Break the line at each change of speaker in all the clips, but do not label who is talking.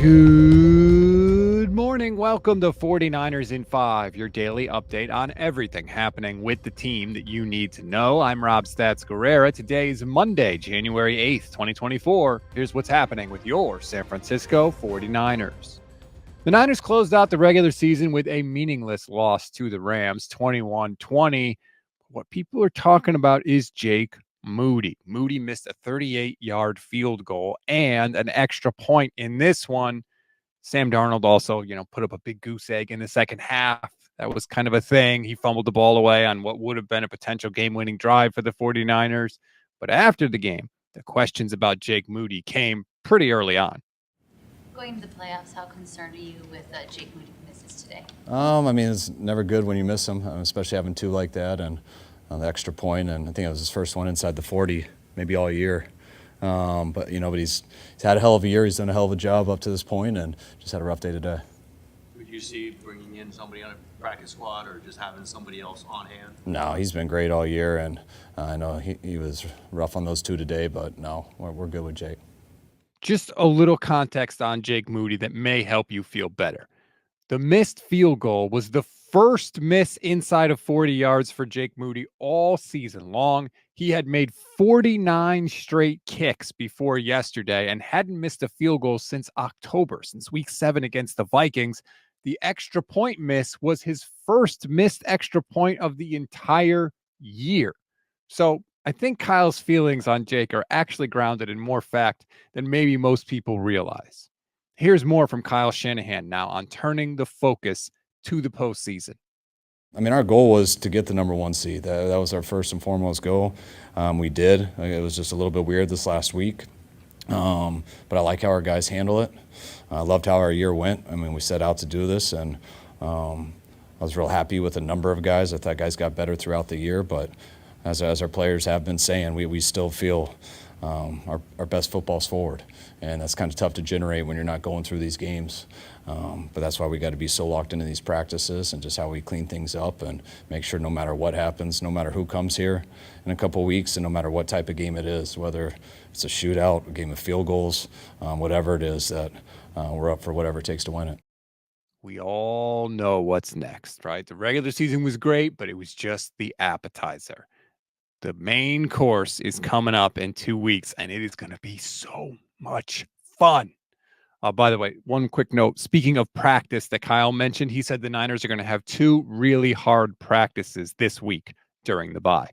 Good morning. Welcome to 49ers in 5, your daily update on everything happening with the team that you need to know. I'm Rob Stats Guerrera. Today is Monday, January 8th, 2024. Here's what's happening with your San Francisco 49ers. The Niners closed out the regular season with a meaningless loss to the Rams, 21-20. What people are talking about is Jake Moody. Moody missed a 38-yard field goal and an extra point in this one. Sam Darnold also, put up a big goose egg in the second half. That was kind of a thing. He fumbled the ball away on what would have been a potential game-winning drive for the 49ers. But after the game, the questions about Jake Moody came pretty early on.
Going to the playoffs, how concerned are you with Jake Moody misses today?
It's never good when you miss them, especially having two like that and the extra point. And I think it was his first one inside the 40, maybe all year. But he's had a hell of a year. He's done a hell of a job up to this point and just had a rough day today.
Would you see bringing in somebody on a practice squad or just having somebody else on hand?
No, he's been great all year. And I know he was rough on those two today, but no, we're good with Jake.
Just a little context on Jake Moody that may help you feel better. The missed field goal was the first miss inside of 40 yards for Jake Moody all season long. He had made 49 straight kicks before yesterday and hadn't missed a field goal since October, since week 7 against the Vikings. The extra point miss was his first missed extra point of the entire year. So I think Kyle's feelings on Jake are actually grounded in more fact than maybe most people realize. Here's more from Kyle Shanahan now on turning the focus to the postseason.
Our goal was to get the number 1 seed. That was our first and foremost goal. We did. It was just a little bit weird this last week. But I like how our guys handle it. I loved how our year went. We set out to do this, and I was real happy with the number of guys. I thought guys got better throughout the year, but as our players have been saying, we still feel our best football's forward, and that's kind of tough to generate when you're not going through these games. But that's why we got to be so locked into these practices and just how we clean things up and make sure no matter what happens, no matter who comes here in a couple of weeks, and no matter what type of game it is, whether it's a shootout, a game of field goals, whatever it is, that we're up for whatever it takes to win it.
We all know what's next, right? The regular season was great, but it was just the appetizer. The main course is coming up in 2 weeks, and it is going to be so much fun. By the way, one quick note. Speaking of practice that Kyle mentioned, he said the Niners are going to have 2 really hard practices this week during the bye.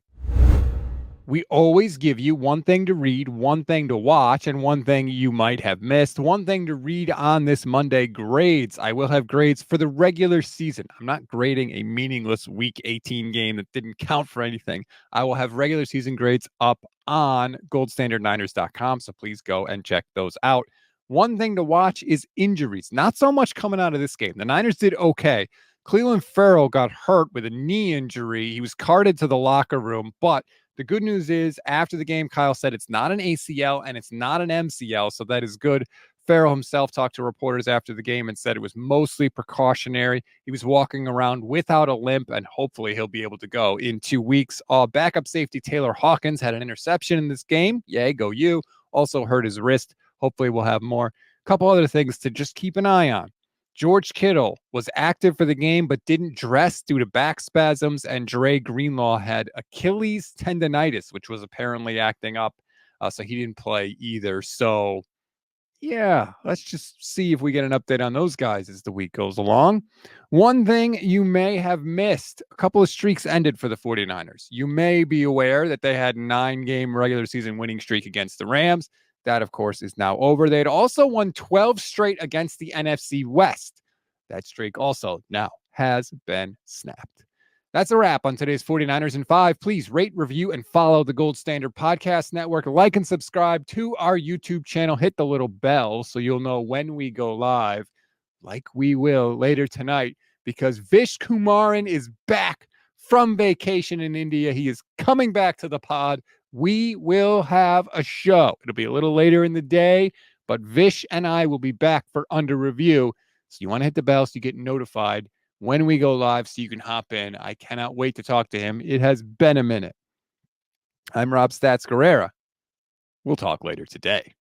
We always give you one thing to read, one thing to watch, and one thing you might have missed. One thing to read on this Monday, grades. I will have grades for the regular season. I'm not grading a meaningless week 18 game that didn't count for anything. I will have regular season grades up on goldstandardniners.com, so please go and check those out. One thing to watch is injuries. Not so much coming out of this game. The Niners did okay. Cleveland Ferrell got hurt with a knee injury. He was carted to the locker room, but the good news is after the game, Kyle said it's not an ACL and it's not an MCL, so that is good. Ferrell himself talked to reporters after the game and said it was mostly precautionary. He was walking around without a limp, and hopefully he'll be able to go in 2 weeks. Backup safety Taylor Hawkins had an interception in this game. Yay, go you. Also hurt his wrist. Hopefully we'll have more. A couple other things to just keep an eye on. George Kittle was active for the game but didn't dress due to back spasms, and Dre Greenlaw had Achilles tendonitis, which was apparently acting up, so he didn't play either. So, yeah, let's just see if we get an update on those guys as the week goes along. One thing you may have missed, a couple of streaks ended for the 49ers. You may be aware that they had a 9-game regular season winning streak against the Rams. That, of course, is now over. They had also won 12 straight against the NFC West. That streak also now has been snapped. That's a wrap on today's 49ers in 5. Please rate, review, and follow the Gold Standard Podcast Network. Like and subscribe to our YouTube channel. Hit the little bell so you'll know when we go live, like we will later tonight, because Vish Kumaran is back from vacation in India. He is coming back to the pod. We will have a show. It'll be a little later in the day, but Vish and I will be back for Under Review. So you want to hit the bell so you get notified when we go live so you can hop in. I cannot wait to talk to him. It has been a minute. I'm Rob Stats Guerrera. We'll talk later today.